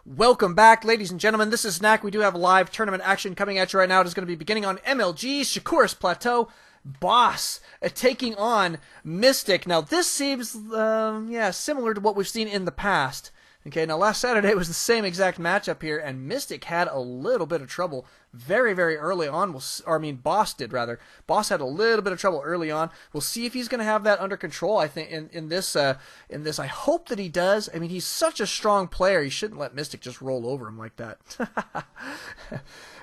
Welcome back, ladies and gentlemen. This is Snack. We do have live tournament action coming at you right now. It is going to be beginning on MLG Shakuris Plateau. Boss taking on Mystic. Now, this seems, similar to what we've seen in the past. Okay, now last Saturday was the same exact matchup here, and Mystic had a little bit of trouble very, very early on. Boss did, rather. Boss had a little bit of trouble early on. We'll see if he's going to have that under control, I think, in this. I hope that he does. I mean, he's such a strong player. He shouldn't let Mystic just roll over him like that.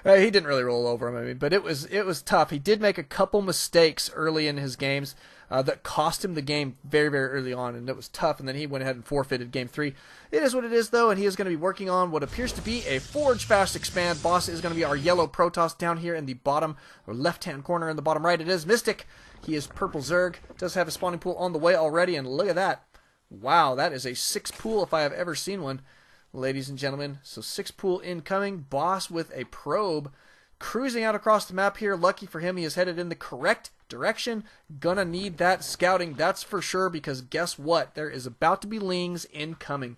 He didn't really roll over him, but it was tough. He did make a couple mistakes early in his games that cost him the game very, very early on, and it was tough, and then he went ahead and forfeited Game 3. It is what it is, though, and he is going to be working on what appears to be a Forge Fast Expand. Boss is going to be our yellow Protoss down here in the bottom, or left-hand corner in the bottom right. It is Mystic. He is Purple Zerg. Does have a spawning pool on the way already, and look at that. Wow, that is a 6 pool if I have ever seen one, ladies and gentlemen. So 6 pool incoming. Boss with a probe cruising out across the map here. Lucky for him, he is headed in the correct direction. Gonna need that scouting, that's for sure, because guess what? There is about to be Lings incoming.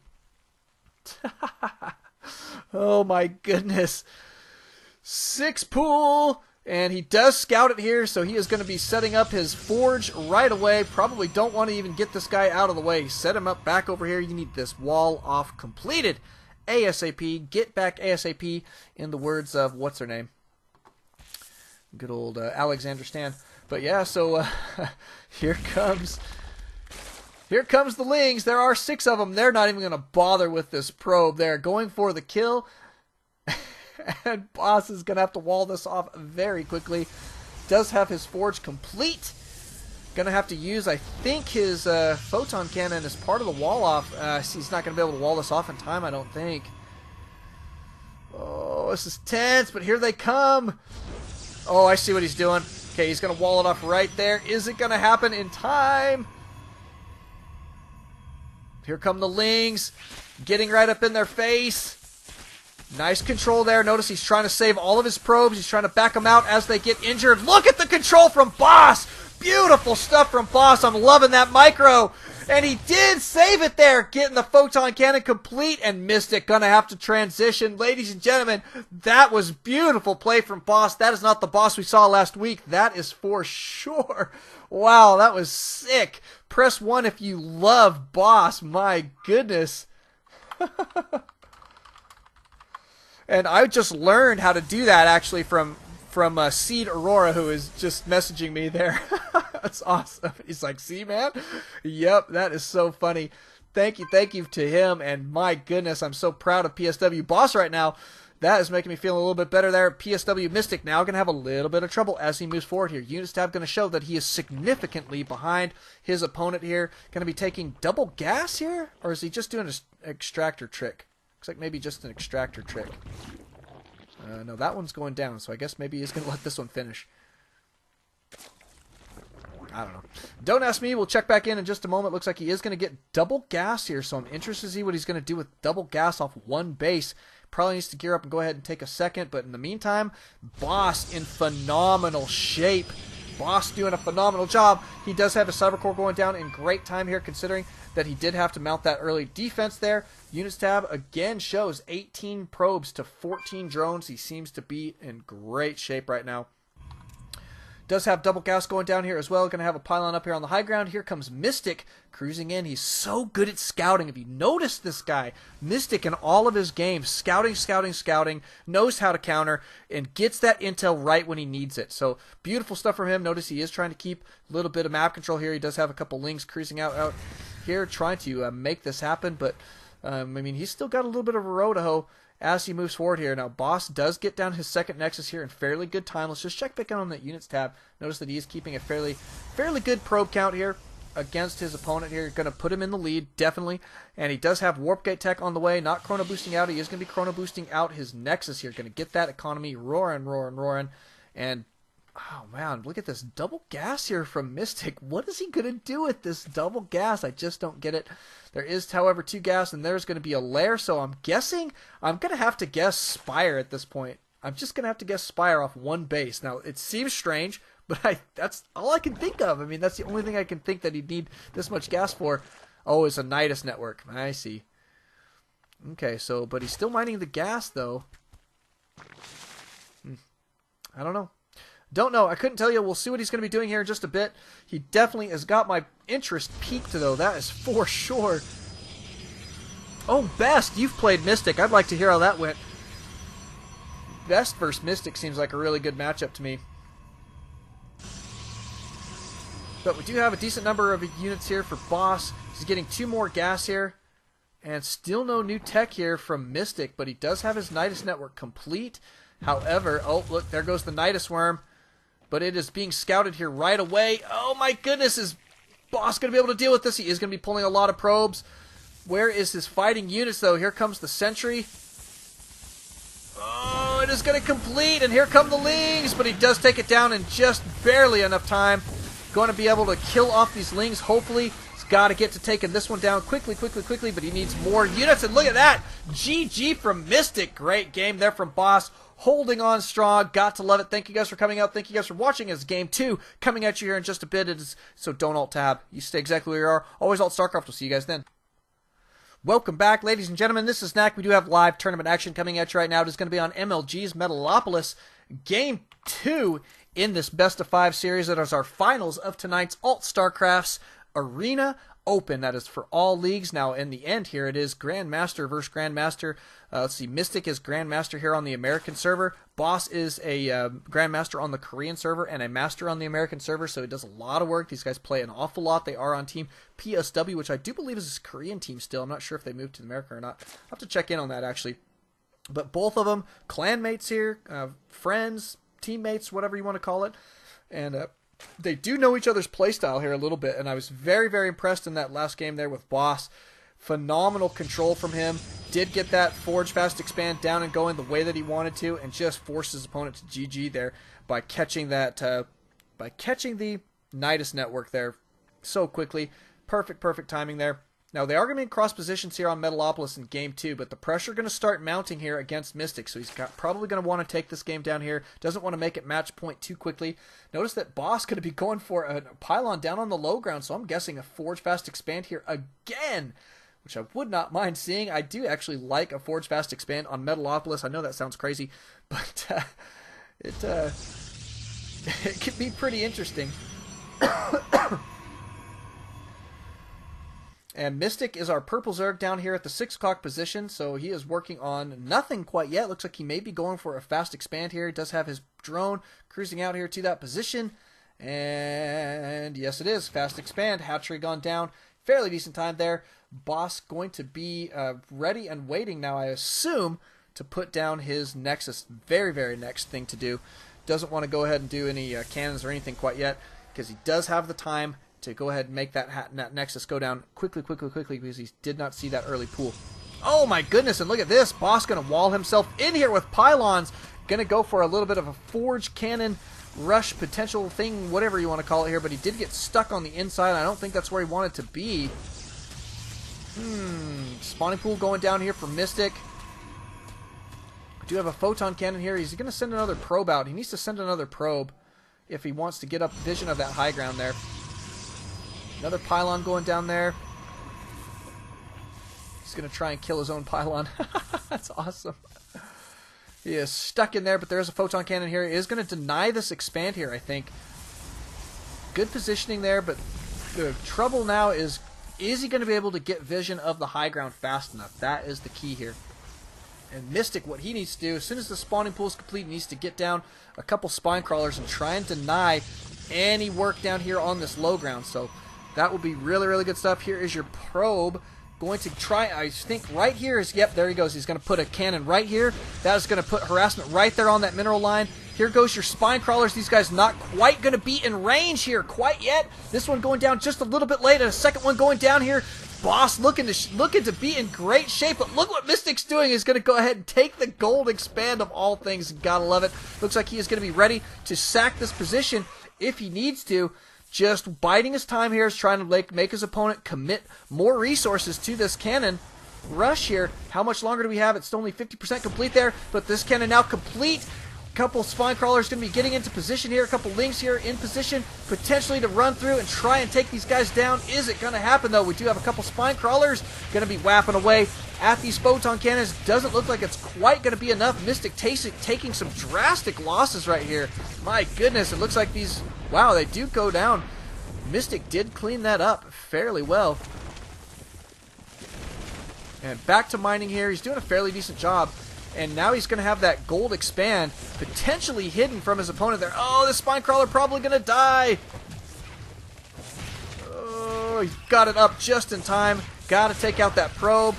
Oh my goodness. 6 pool, and he does scout it here, so he is going to be setting up his forge right away. Probably don't want to even get this guy out of the way. Set him up back over here. You need this wall off completed ASAP. Get back ASAP, in the words of what's her name? Good old Alexander Stan. But yeah, so here comes the Lings. There are 6 of them. They're not even going to bother with this probe. They're going for the kill. And Boss is going to have to wall this off very quickly. Does have his forge complete. Going to have to use, I think, his photon cannon as part of the wall off. He's not going to be able to wall this off in time, I don't think. Oh, this is tense, but here they come. Oh, I see what he's doing. Okay, he's going to wall it off right there. Is it going to happen in time? Here come the Lings. Getting right up in their face. Nice control there. Notice he's trying to save all of his probes. He's trying to back them out as they get injured. Look at the control from Boss. Beautiful stuff from Boss. I'm loving that micro. And he did save it there, getting the photon cannon complete, and Mystic gonna have to transition. Ladies and gentlemen, that was beautiful play from Boss. That is not the Boss we saw last week. That is for sure. Wow, that was sick. Press 1 if you love Boss. My goodness. And I just learned how to do that, actually, from Seed Aurora, who is just messaging me there. That's awesome. He's like, see, man? Yep, that is so funny. Thank you to him, and my goodness, I'm so proud of PSW Boss right now. That is making me feel a little bit better there. PSW Mystic now going to have a little bit of trouble as he moves forward here. Units tab going to show that he is significantly behind his opponent here. Going to be taking double gas here? Or is he just doing an extractor trick? Looks like maybe just an extractor trick. No, that one's going down, so I guess maybe he's going to let this one finish. I don't know. Don't ask me. We'll check back in just a moment. Looks like he is going to get double gas here, so I'm interested to see what he's going to do with double gas off one base. Probably needs to gear up and go ahead and take a second, but in the meantime, Boss in phenomenal shape. Boss doing a phenomenal job. He does have a Cyber Core going down in great time here, considering that he did have to mount that early defense there. Units tab again shows 18 probes to 14 drones. He seems to be in great shape right now. Does have double gas going down here as well. Going to have a pylon up here on the high ground. Here comes Mystic cruising in. He's so good at scouting. If you notice this guy, Mystic in all of his games, scouting, knows how to counter, and gets that intel right when he needs it. So beautiful stuff from him. Notice he is trying to keep a little bit of map control here. He does have a couple Lings cruising out here trying to make this happen. But, he's still got a little bit of a row to hoe as he moves forward here. Now, Boss does get down his second Nexus here in fairly good time. Let's just check back in on that Units tab. Notice that he is keeping a fairly good probe count here against his opponent here. Going to put him in the lead, definitely. And he does have Warp Gate tech on the way. Not Chrono Boosting out. He is going to be Chrono Boosting out his Nexus here. Going to get that economy roaring. And, oh man, look at this double gas here from Mystic. What is he going to do with this double gas? I just don't get it. There is, however, 2 gas, and there's going to be a lair, so I'm guessing I'm going to have to guess Spire at this point. I'm just going to have to guess Spire off one base. Now, it seems strange, but that's all I can think of. That's the only thing I can think that he'd need this much gas for. Oh, it's a Nidus network. I see. Okay, so, but he's still mining the gas, though. I don't know. Don't know. I couldn't tell you. We'll see what he's going to be doing here in just a bit. He definitely has got my interest peaked, though. That is for sure. Oh, Best, you've played Mystic. I'd like to hear how that went. Best versus Mystic seems like a really good matchup to me. But we do have a decent number of units here for Boss. He's getting 2 more gas here. And still no new tech here from Mystic, but he does have his Nidus network complete. However, oh, look, there goes the Nidus worm. But it is being scouted here right away. Oh my goodness, is Boss going to be able to deal with this? He is going to be pulling a lot of probes. Where is his fighting units, though? Here comes the Sentry. Oh, it is going to complete, and here come the Lings, but he does take it down in just barely enough time. Going to be able to kill off these Lings, hopefully. He's got to get to taking this one down quickly, but he needs more units, and look at that! GG from Mystic. Great game there from Boss. Holding on strong. Got to love it. Thank you guys for coming out. Thank you guys for watching. It's Game 2 coming at you here in just a bit. So don't alt-tab. You stay exactly where you are. Always alt-Starcraft. We'll see you guys then. Welcome back, ladies and gentlemen. This is Knack. We do have live tournament action coming at you right now. It is going to be on MLG's Metalopolis. Game 2 in this Best of 5 series. That is our finals of tonight's alt-Starcraft's Arena Open. That is for all leagues. Now, in the end here, it is Grandmaster versus Grandmaster. Let's see, Mystic is Grandmaster here on the American server. Boss is a Grandmaster on the Korean server and a Master on the American server, so it does a lot of work. These guys play an awful lot. They are on Team PSW, which I do believe is his Korean team still. I'm not sure if they moved to America or not. I'll have to check in on that, actually. But both of them, clanmates here, friends, teammates, whatever you want to call it. And they do know each other's playstyle here a little bit, and I was very, very impressed in that last game there with Boss. Phenomenal control from him. Did get that Forge Fast Expand down and going the way that he wanted to, and just forced his opponent to GG there by catching that, by catching the Nidus network there so quickly. Perfect timing there. Now, they are going to be in cross positions here on Metalopolis in Game 2, but the pressure going to start mounting here against Mystic, so he's probably going to want to take this game down here. Doesn't want to make it match point too quickly. Notice that Boss going to be going for a pylon down on the low ground, so I'm guessing a Forge Fast Expand here again, which I would not mind seeing. I do actually like a Forge Fast Expand on Metalopolis. I know that sounds crazy, but it can be pretty interesting. And Mystic is our purple Zerg down here at the 6 o'clock position, so he is working on nothing quite yet. Looks like he may be going for a fast expand here. He does have his drone cruising out here to that position. And yes, it is. Fast expand. Hatchery gone down. Fairly decent time there. Boss going to be ready and waiting now, I assume, to put down his Nexus. Very next thing to do. Doesn't want to go ahead and do any cannons or anything quite yet, because he does have the time to go ahead and make that Nexus go down quickly, because he did not see that early pool. Oh my goodness, and look at this. Boss going to wall himself in here with pylons. Going to go for a little bit of a Forge Cannon rush potential thing, whatever you want to call it here, but he did get stuck on the inside. I don't think that's where he wanted to be. Spawning pool going down here for Mystic. We do have a Photon Cannon here. He's going to send another probe out. He needs to send another probe if he wants to get up vision of that high ground there. Another pylon going down there. He's going to try and kill his own pylon. That's awesome. He is stuck in there, but there is a Photon Cannon here. He is going to deny this expand here, I think. Good positioning there, but the trouble now is he going to be able to get vision of the high ground fast enough? That is the key here. And Mystic, what he needs to do, as soon as the spawning pool is complete, needs to get down a couple spine crawlers and try and deny any work down here on this low ground. So that will be really good stuff. Here is your probe. Going to try, I think right here is, yep, there he goes. He's going to put a cannon right here. That is going to put harassment right there on that mineral line. Here goes your spine crawlers. These guys not quite going to be in range here quite yet. This one going down just a little bit late, and a second one going down here. Boss looking to be in great shape, but look what Mystic's doing. He's going to go ahead and take the gold expand of all things. Gotta love it. Looks like he is going to be ready to sack this position if he needs to. Just biding his time here, is trying to make his opponent commit more resources to this cannon rush here. How much longer do we have? It's only 50% complete there, but this cannon now complete. Couple spine crawlers going to be getting into position here. A couple lings here in position, potentially to run through and try and take these guys down. Is it going to happen, though? We do have a couple spine crawlers going to be whapping away at these photon cannons. Doesn't look like it's quite going to be enough. Mystic taking some drastic losses right here. My goodness, it looks like these... Wow, they do go down. Mystic did clean that up fairly well. And back to mining here. He's doing a fairly decent job. And now he's going to have that gold expand potentially hidden from his opponent there. Oh, this spine crawler probably going to die. Oh, he got it up just in time. Got to take out that probe.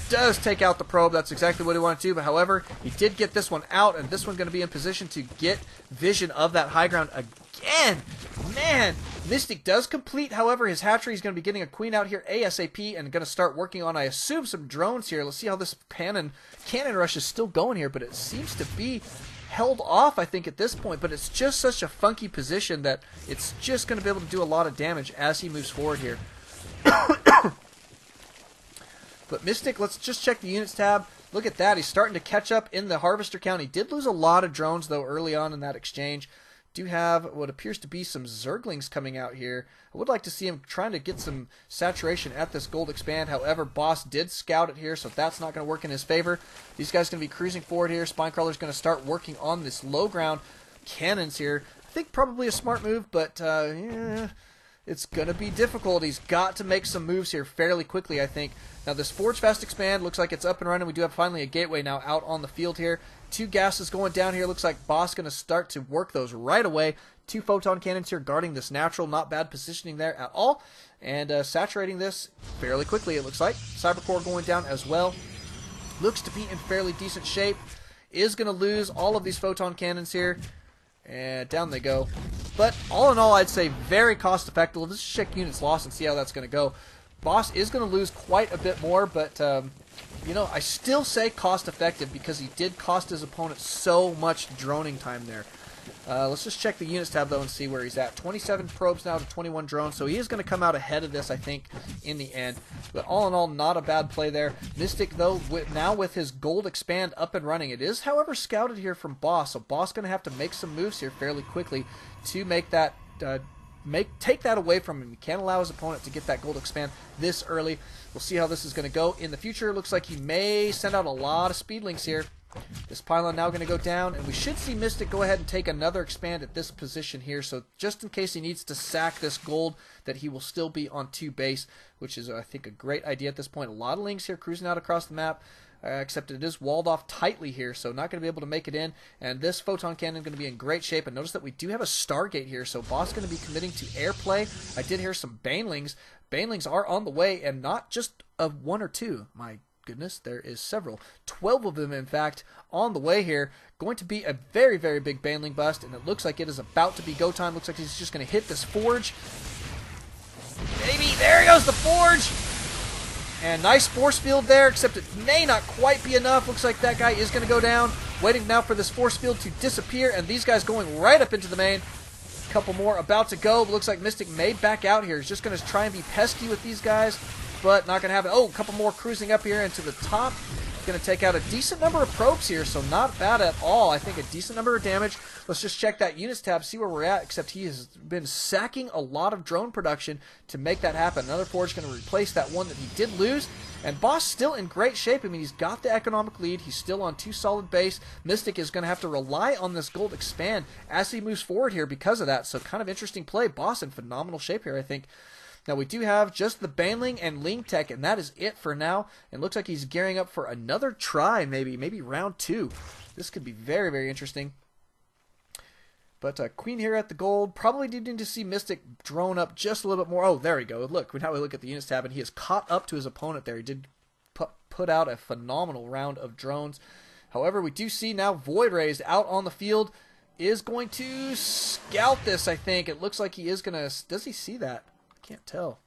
Does take out the probe. That's exactly what he wanted to do. But however, he did get this one out, and this one going to be in position to get vision of that high ground again. Man, Mystic does complete. However, his hatchery is going to be getting a queen out here ASAP and going to start working on, I assume, some drones here. Let's see how this cannon rush is still going here, but it seems to be held off, I think, at this point. But it's just such a funky position that it's just going to be able to do a lot of damage as he moves forward here. But Mystic, let's just check the units tab. Look at that. He's starting to catch up in the harvester count. He did lose a lot of drones, though, early on in that exchange. Do have what appears to be some Zerglings coming out here. I would like to see him trying to get some saturation at this gold expand. However, Boss did scout it here, so that's not going to work in his favor. These guys going to be cruising forward here. Spinecrawler's going to start working on this low ground cannons here. I think probably a smart move, but yeah, it's going to be difficult. He's got to make some moves here fairly quickly, I think. Now, this Forge Fast Expand looks like it's up and running. We do have finally a gateway now out on the field here. 2 gases going down here. Looks like Boss going to start to work those right away. 2 photon cannons here guarding this natural. Not bad positioning there at all. And saturating this fairly quickly, it looks like. Cybercore going down as well. Looks to be in fairly decent shape. Is going to lose all of these photon cannons here. And down they go. But all in all, I'd say very cost effective. Let's just check units lost and see how that's going to go. Boss is going to lose quite a bit more, but you know, I still say cost effective because he did cost his opponent so much droning time there. Let's just check the units tab, though, and see where he's at. 27 probes now to 21 drones, so he is going to come out ahead of this, I think, in the end. But all in all, not a bad play there. Mystic, though, now with his gold expand up and running, it is, however, scouted here from Boss, so Boss going to have to make some moves here fairly quickly to make that... take that away from him. He can't allow his opponent to get that gold expand this early. We'll see how this is going to go in the future. Looks like he may send out a lot of speedlings here. This pylon now going to go down, and we should see Mystic go ahead and take another expand at this position here. So just in case he needs to sack this gold, that he will still be on 2 base, which is, I think, a great idea at this point. A lot of links here cruising out across the map. Except it is walled off tightly here, so not going to be able to make it in. And this photon cannon going to be in great shape. And notice that we do have a Stargate here, so Boss going to be committing to airplay. I did hear some Banelings. Banelings are on the way, and not just 1 or 2. My goodness, there is several. 12 of them, in fact, on the way here. Going to be a very, very big Baneling bust, and it looks like it is about to be go time. Looks like he's just going to hit this Forge. Maybe, there goes the Forge! And nice force field there, except it may not quite be enough. Looks like that guy is going to go down. Waiting now for this force field to disappear, and these guys going right up into the main. A couple more about to go. Looks like Mystic may back out here. He's just going to try and be pesky with these guys, but not going to happen. Oh, a couple more cruising up here into the top. Going to take out a decent number of probes here, so not bad at all. I think a decent number of damage. Let's just check that units tab, see where we're at, except he has been sacking a lot of drone production to make that happen. Another Forge going to replace that one that he did lose, and Boss still in great shape. I mean, he's got the economic lead. He's still on 2 solid base. Mystic is going to have to rely on this gold expand as he moves forward here because of that, so kind of interesting play. Boss in phenomenal shape here, I think. Now, we do have just the Baneling and Ling Tech, and that is it for now. It looks like he's gearing up for another try, maybe round 2. This could be very, very interesting. But Queen here at the gold, probably needing to see Mystic drone up just a little bit more. Oh, there we go. Look, now we look at the units tab, and he has caught up to his opponent there. He did put out a phenomenal round of drones. However, we do see now Void Rays out on the field is going to scout this, I think. It looks like he is going to... Does he see that? Can't tell.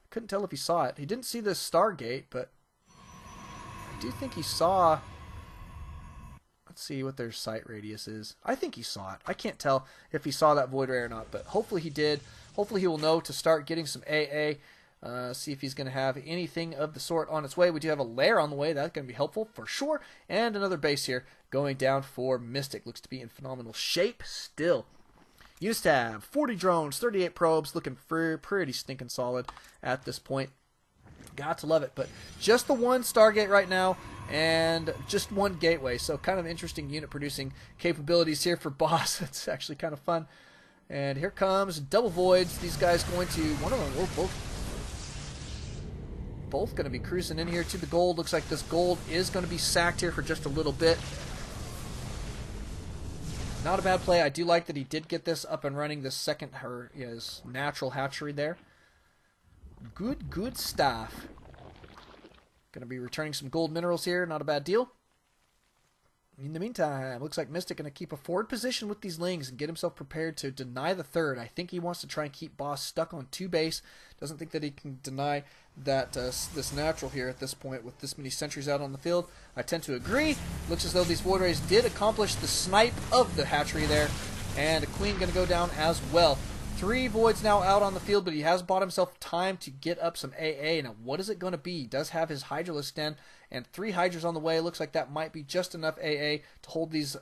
Couldn't tell if he saw it. He didn't see the Stargate, but I do think he saw... Let's see what their sight radius is. I think he saw it. I can't tell if he saw that Void Ray or not, but hopefully he did. Hopefully he will know to start getting some AA. See if he's going to have anything of the sort on its way. We do have a lair on the way. That's going to be helpful for sure. And another base here going down for Mystic. Looks to be in phenomenal shape still. Used to have 40 drones, 38 probes, looking pretty stinking solid at this point. Got to love it. But just the one Stargate right now and just one gateway. So kind of interesting unit producing capabilities here for Boss. It's actually kind of fun. And here comes double voids. These guys going to, one of them, we're both going to be cruising in here to the gold. Looks like this gold is going to be sacked here for just a little bit. Not a bad play. I do like that he did get this up and running, this second, his natural hatchery there. Good stuff. Going to be returning some gold minerals here. Not a bad deal. In the meantime, looks like Mystic going to keep a forward position with these lings and get himself prepared to deny the third. I think he wants to try and keep Boss stuck on 2 base. Doesn't think that he can deny that this natural here at this point with this many sentries out on the field. I tend to agree. Looks as though these Void Rays did accomplish the snipe of the hatchery there. And a Queen going to go down as well. 3 Voids now out on the field, but he has bought himself time to get up some AA. Now, what is it going to be? He does have his Hydralisk Den and 3 Hydras on the way. Looks like that might be just enough AA to hold these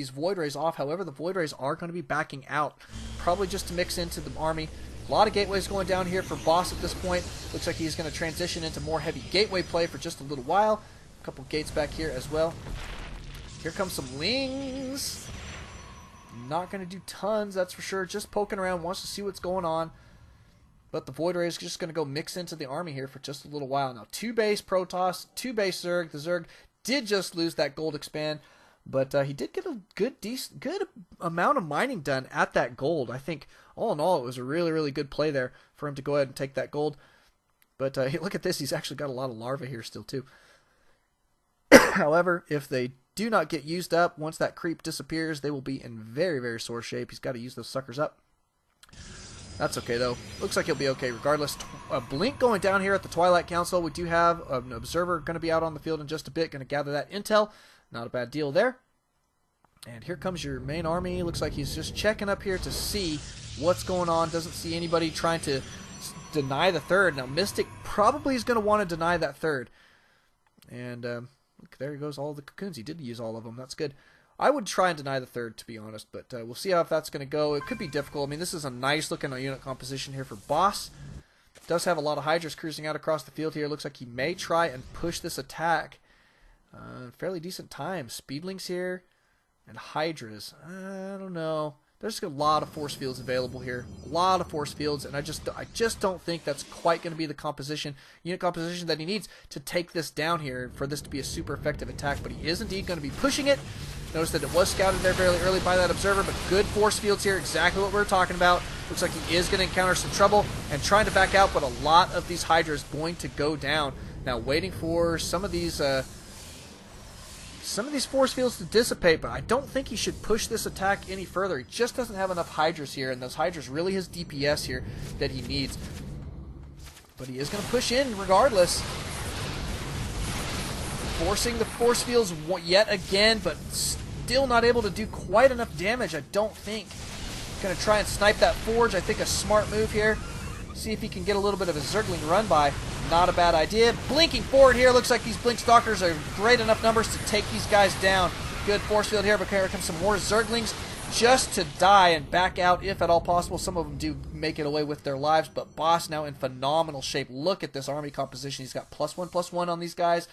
Void Rays off. However, the Void Rays are going to be backing out, probably just to mix into the army. A lot of gateways going down here for Boss at this point. Looks like he's going to transition into more heavy gateway play for just a little while. A couple gates back here as well. Here comes some lings. Not going to do tons, that's for sure. Just poking around, wants to see what's going on. But the Void Ray is just going to go mix into the army here for just a little while. Now, 2 base Protoss, 2 base Zerg. The Zerg did just lose that gold expand, but he did get a good amount of mining done at that gold. I think, all in all, it was a really good play there for him to go ahead and take that gold. But hey, look at this. He's actually got a lot of larvae here still, too. However, if they do not get used up, once that creep disappears, they will be in very sore shape. He's got to use those suckers up. That's okay, though. Looks like he'll be okay regardless. A blink going down here at the Twilight Council. We do have an observer going to be out on the field in just a bit. Going to gather that intel. Not a bad deal there. And here comes your main army. Looks like he's just checking up here to see what's going on. Doesn't see anybody trying to deny the third. Now, Mystic probably is going to want to deny that third. And look, there goes all the cocoons. He did use all of them. That's good. I would try and deny the third, to be honest, but we'll see how that's going to go. It could be difficult. I mean, this is a nice looking unit composition here for Boss. Does have a lot of Hydras cruising out across the field here. Looks like he may try and push this attack. Fairly decent time. Speedlings here and Hydras. I don't know. There's a lot of force fields available here. A lot of force fields, and I just don't think that's quite going to be the unit composition that he needs to take this down here for this to be a super effective attack. But he is indeed going to be pushing it. Notice that it was scouted there fairly early by that observer, but good force fields here, exactly what we were talking about. Looks like he is going to encounter some trouble and trying to back out, but a lot of these Hydra is going to go down. Now waiting for some of these force fields to dissipate, but I don't think he should push this attack any further. He just doesn't have enough Hydras here, and those Hydras really his DPS here that he needs. But he is going to push in regardless. Forcing the force fields yet again, but still not able to do quite enough damage, I don't think. Going to try and snipe that forge. I think a smart move here. See if he can get a little bit of a Zergling run by. Not a bad idea. Blinking forward here. Looks like these Blink Stalkers are great enough numbers to take these guys down. Good force field here, but here comes some more Zerglings just to die and back out if at all possible. Some of them do make it away with their lives, but Boss now in phenomenal shape. Look at this army composition. He's got +1/+1 on these guys.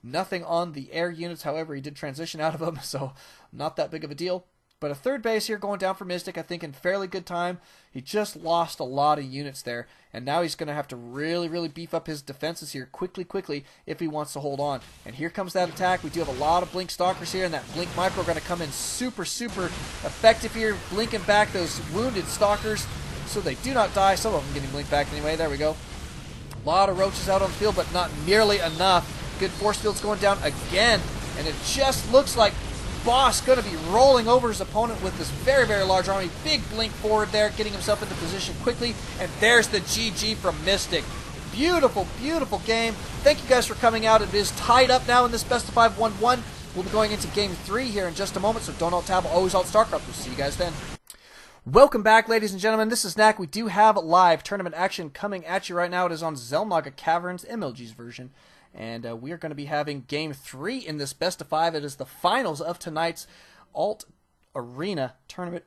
Nothing on the air units, however, he did transition out of them, so not that big of a deal. But a third base here going down for Mystic, I think in fairly good time. He just lost a lot of units there, and now he's going to have to really beef up his defenses here quickly if he wants to hold on. And here comes that attack. We do have a lot of Blink Stalkers here, and that Blink Micro going to come in super effective here, blinking back those wounded Stalkers so they do not die. Some of them getting blinked back anyway. There we go. A lot of roaches out on the field, but not nearly enough. Good force fields going down again, and it just looks like Boss going to be rolling over his opponent with this very large army. Big blink forward there, getting himself into position quickly, and there's the GG from Mystic. Beautiful game. Thank you guys for coming out. It is tied up now in this best of 5 1-1. We'll be going into game 3 here in just a moment, so don't alt-tab, always alt-Starcraft. We'll see you guys then. Welcome back, ladies and gentlemen. This is Knack. We do have live tournament action coming at you right now. It is on Xel'Naga Caverns, MLG's version. And we are going to be having Game 3 in this best of 5. It is the finals of tonight's Alt Arena tournament.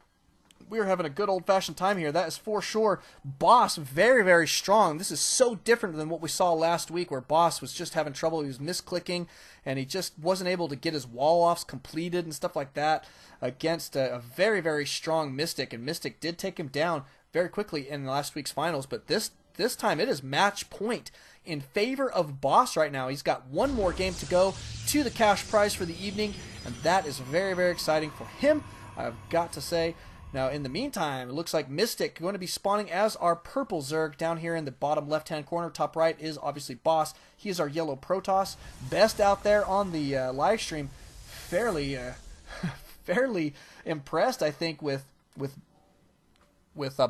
We are having a good old-fashioned time here. That is for sure. Boss, very, very strong. This is so different than what we saw last week where Boss was just having trouble. He was misclicking, and he just wasn't able to get his wall-offs completed and stuff like that against a very, very strong Mystic. And Mystic did take him down very quickly in last week's finals. But this time it is match point in favor of Boss right now. He's got one more game to go to the cash prize for the evening, and that is very, very exciting for him, I've got to say. Now, in the meantime, it looks like Mystic going to be spawning as our purple Zerg down here in the bottom left-hand corner. Top right is obviously Boss. He is our yellow Protoss. Best out there on the live stream. Fairly impressed, I think, with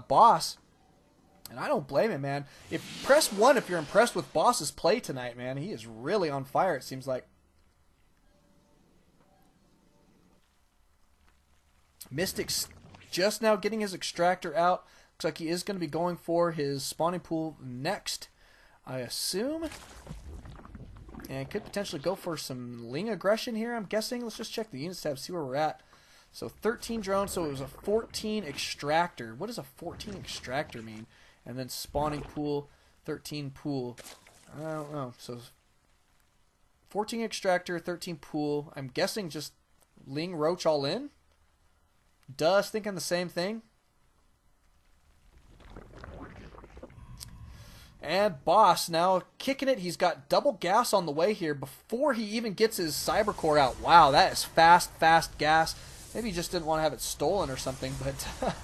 Boss. And I don't blame him, man. Press 1 if you're impressed with Boss's play tonight, man. He is really on fire, it seems like. Mystic's just now getting his extractor out. Looks like he is going to be going for his spawning pool next, I assume. And could potentially go for some Ling aggression here, I'm guessing. Let's just check the units tab, see where we're at. So 13 drones, so it was a 14 extractor. What does a 14 extractor mean? And then spawning pool, 13 pool. I don't know. So 14 extractor, 13 pool. I'm guessing just Ling Roach all in? Does thinking the same thing. And Boss now kicking it. He's got double gas on the way here before he even gets his cyber core out. Wow, that is fast gas. Maybe he just didn't want to have it stolen or something, but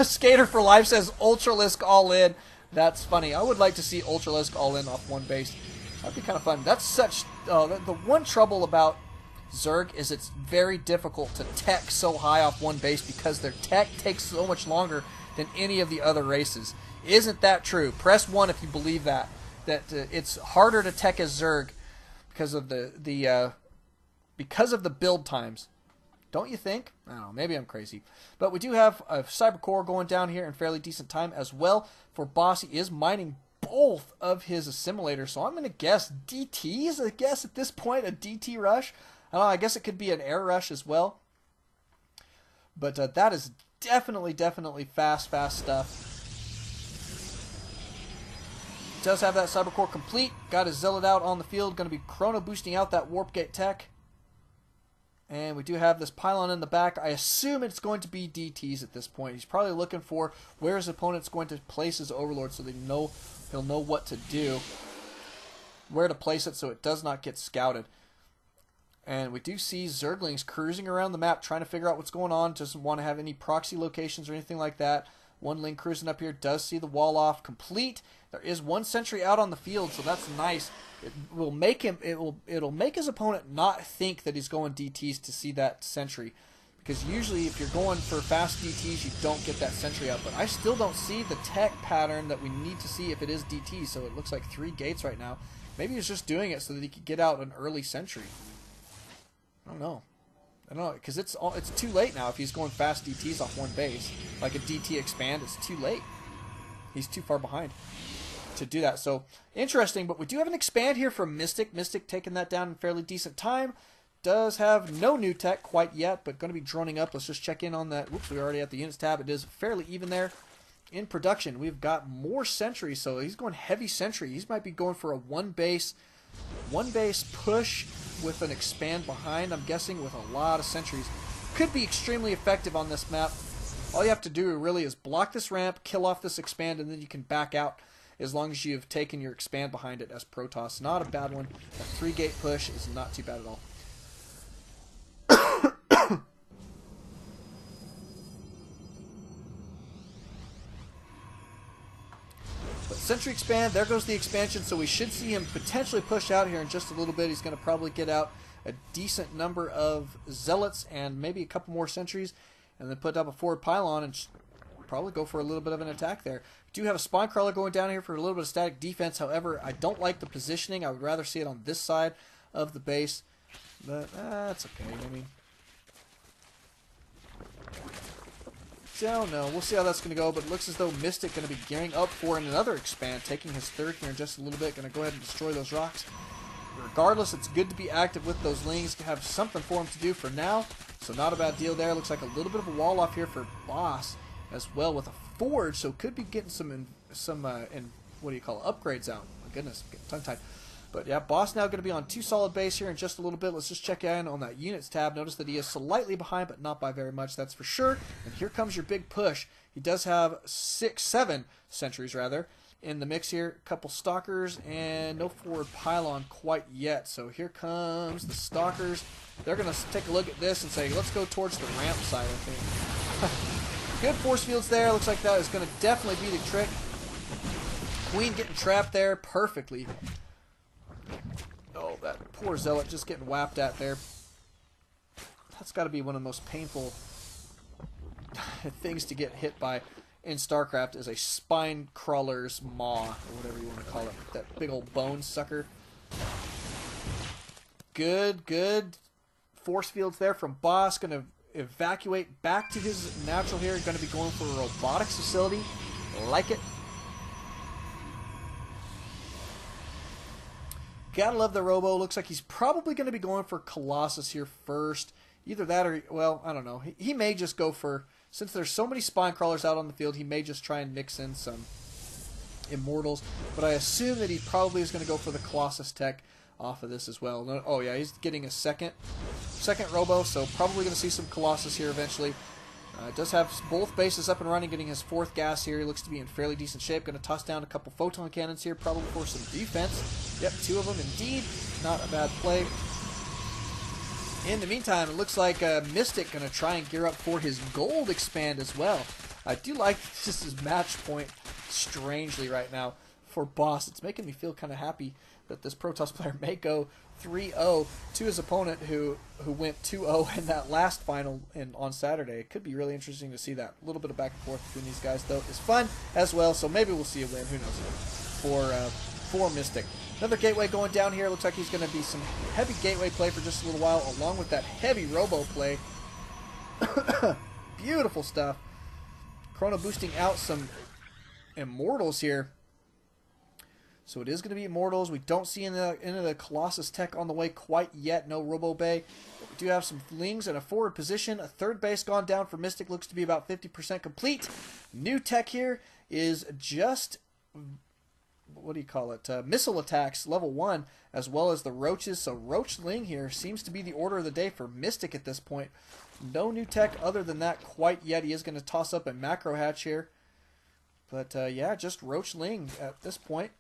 Skater for Life says Ultralisk all in. That's funny. I would like to see Ultralisk all in off one base. That'd be kind of fun. That's such the one trouble about Zerg is it's very difficult to tech so high off one base because their tech takes so much longer than any of the other races. Isn't that true? Press 1 if you believe that it's harder to tech as Zerg because of the build times. Don't you think? I don't know. Maybe I'm crazy. But we do have a cyber core going down here in fairly decent time as well. For Boss, he is mining both of his assimilators, so I'm going to guess DTs. I guess at this point a DT rush. I don't know, I guess it could be an air rush as well. But that is definitely fast stuff. Does have that cyber core complete. Got his zealot out on the field. Going to be chrono boosting out that warp gate tech. And we do have this pylon in the back. I assume it's going to be DTs at this point. He's probably looking for where his opponent's going to place his overlord so he'll know what to do. Where to place it so it does not get scouted. And we do see Zerglings cruising around the map trying to figure out what's going on. Doesn't want to have any proxy locations or anything like that. One Ling cruising up here does see the wall off complete. There is one sentry out on the field, so that's nice. It'll make his opponent not think that he's going DTs to see that sentry. Because usually if you're going for fast DTs, you don't get that sentry out. But I still don't see the tech pattern that we need to see if it is DT. So it looks like 3 gates right now. Maybe he's just doing it so that he could get out an early sentry. I don't know, because it's too late now if he's going fast DTs off one base. Like a DT expand, it's too late. He's too far behind to do that. So, interesting, but we do have an expand here from Mystic. Mystic taking that down in fairly decent time. Does have no new tech quite yet, but going to be droning up. Let's just check in on that. Whoops, we're already at the units tab. It is fairly even there. In production, we've got more sentries, so he's going heavy sentry. He might be going for a one base push with an expand behind, I'm guessing, with a lot of sentries. Could be extremely effective on this map. All you have to do really is block this ramp, kill off this expand, and then you can back out as long as you've taken your expand behind it as Protoss. Not a bad one. A 3-gate push is not too bad at all. Sentry expand, there goes the expansion, so we should see him potentially push out here in just a little bit. He's going to probably get out a decent number of zealots and maybe a couple more sentries, and then put up a forward pylon and probably go for a little bit of an attack there. We do have a spawn crawler going down here for a little bit of static defense. However, I don't like the positioning. I would rather see it on this side of the base, but that's okay. I mean, don't know. We'll see how that's going to go, but it looks as though Mystic going to be gearing up for another expand, taking his third here in just a little bit. Going to go ahead and destroy those rocks. Regardless, it's good to be active with those lings, to have something for him to do for now, so not a bad deal there. Looks like a little bit of a wall off here for Boss as well with a forge, so could be getting some what do you call it, upgrades out. My goodness, I'm getting tongue-tied. But yeah, Boss now going to be on 2 solid base here in just a little bit. Let's just check in on that units tab. Notice that he is slightly behind, but not by very much, that's for sure. And here comes your big push. He does have 7 sentries rather in the mix here. A couple stalkers and no forward pylon quite yet. So here comes the stalkers. They're going to take a look at this and say, let's go towards the ramp side, I think. Good force fields there. Looks like that is going to definitely be the trick. Queen getting trapped there perfectly. Oh, that poor Zealot just getting whapped at there. That's got to be one of the most painful things to get hit by in StarCraft, is a spine crawler's maw, or whatever you want to call it. That big old bone sucker. Good force fields there from Boss. Going to evacuate back to his natural here. Going to be going for a robotics facility. Like it. Gotta love the Robo. Looks like he's probably going to be going for Colossus here first. Either that or, well, I don't know. He may just go for, since there's so many spine crawlers out on the field, he may just try and mix in some Immortals. But I assume that he probably is going to go for the Colossus tech off of this as well. No, oh yeah, he's getting a second Robo, so probably going to see some Colossus here eventually. Does have both bases up and running, getting his 4th gas here. He looks to be in fairly decent shape. Going to toss down a couple photon cannons here, probably for some defense. Yep, 2 of them indeed. Not a bad play. In the meantime, it looks like Mystic going to try and gear up for his gold expand as well. I do like this is match point strangely right now for Boss. It's making me feel kind of happy that this Protoss player may go 3-0 to his opponent who went 2-0 in that last final on Saturday. It could be really interesting to see that. A little bit of back and forth between these guys, though, is fun as well, so maybe we'll see a win. Who knows? For Mystic. Another gateway going down here. Looks like he's going to be some heavy gateway play for just a little while, along with that heavy Robo play. Beautiful stuff. Chrono boosting out some Immortals here. So it is going to be Immortals. We don't see into the Colossus tech on the way quite yet. No Robo Bay. But we do have some Lings in a forward position. A 3rd base gone down for Mystic. Looks to be about 50% complete. New tech here is just, what do you call it? Missile attacks, level 1, as well as the Roaches. So Roach Ling here seems to be the order of the day for Mystic at this point. No new tech other than that quite yet. He is going to toss up a Macro Hatch here. But yeah, just Roach Ling at this point.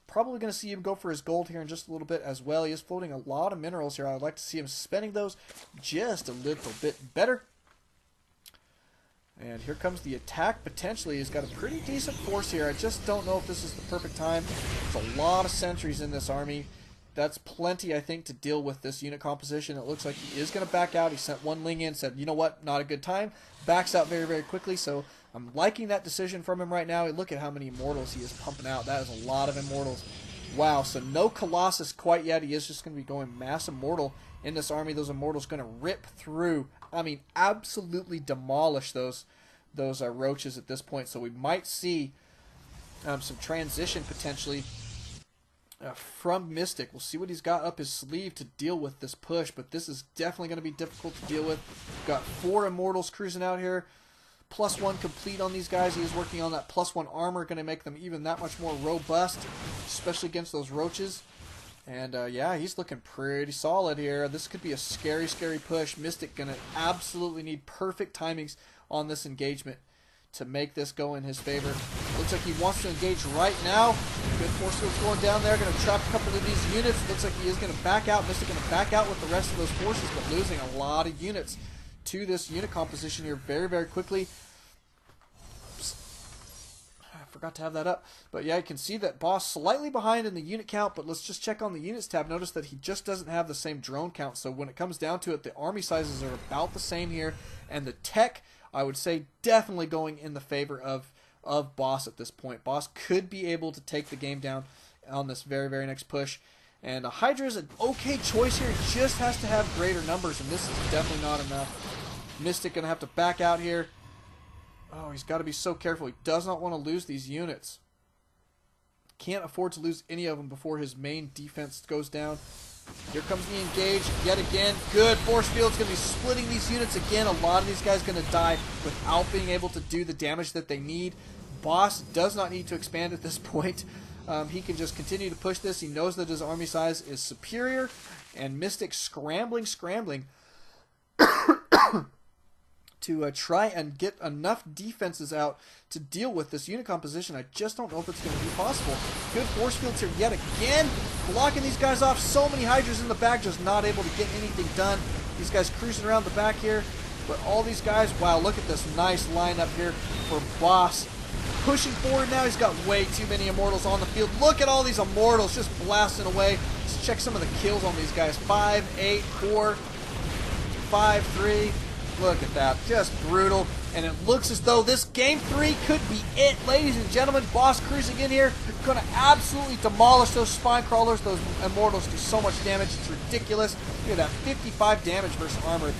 Probably going to see him go for his gold here in just a little bit as well. He is floating a lot of minerals here. I would like to see him spending those just a little bit better. And here comes the attack potentially. He's got a pretty decent force here. I just don't know if this is the perfect time. There's a lot of sentries in this army. That's plenty, I think, to deal with this unit composition. It looks like he is going to back out. He sent 1 Ling in, said, you know what, not a good time. Backs out very, very quickly, so I'm liking that decision from him right now. Look at how many Immortals he is pumping out. That is a lot of Immortals. Wow, so no Colossus quite yet. He is just going to be going mass Immortal in this army. Those Immortals going to rip through, I mean, absolutely demolish those Roaches at this point. So we might see some transition potentially from Mystic. We'll see what he's got up his sleeve to deal with this push, but this is definitely going to be difficult to deal with. We've got 4 Immortals cruising out here. +1 complete on these guys. He is working on that +1 armor, going to make them even that much more robust, especially against those Roaches. And yeah, he's looking pretty solid here. This could be a scary, scary push. Mystic going to absolutely need perfect timings on this engagement to make this go in his favor. Looks like he wants to engage right now. Good force fields going down there. Going to trap a couple of these units. Looks like he is going to back out. Mystic going to back out with the rest of those forces, but losing a lot of units to this unit composition here very, very quickly. I forgot to have that up. But yeah, you can see that Boss slightly behind in the unit count, but let's just check on the units tab. Notice that he just doesn't have the same drone count. So when it comes down to it, the army sizes are about the same here. And the tech, I would say, definitely going in the favor of Boss at this point. Boss could be able to take the game down on this very, very next push. And Hydra is an okay choice here. He just has to have greater numbers, and this is definitely not enough. Mystic going to have to back out here. Oh, he's got to be so careful. He does not want to lose these units. Can't afford to lose any of them before his main defense goes down. Here comes the engage yet again. Good. Force field's going to be splitting these units again. A lot of these guys going to die without being able to do the damage that they need. Boss does not need to expand at this point. He can just continue to push this. He knows that his army size is superior. And Mystic scrambling to try and get enough defenses out to deal with this unit composition. I just don't know if it's going to be possible. Good force fields here yet again. Blocking these guys off. So many Hydras in the back, just not able to get anything done. These guys cruising around the back here. But all these guys, wow, look at this nice lineup here for Boss. Pushing forward now. He's got way too many Immortals on the field. Look at all these Immortals just blasting away. Let's check some of the kills on these guys. 5, 8, 4, 5, 3. Look at that. Just brutal. And it looks as though this game 3 could be it, ladies and gentlemen. Boss cruising in here. Going to absolutely demolish those spine crawlers. Those Immortals do so much damage. It's ridiculous. Look at that. 55 damage versus armored.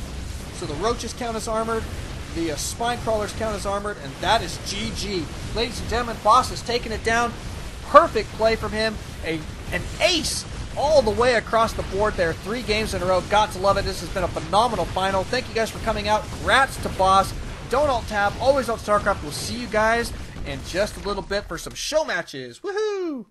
So the Roaches count as armored. The spine crawlers count as armored. And that is GG. Ladies and gentlemen, Boss has taken it down. Perfect play from him. An ace all the way across the board there. 3 games in a row. Got to love it. This has been a phenomenal final. Thank you guys for coming out. Congrats to Boss. Don't alt-tab. Always alt-StarCraft. We'll see you guys in just a little bit for some show matches. Woohoo!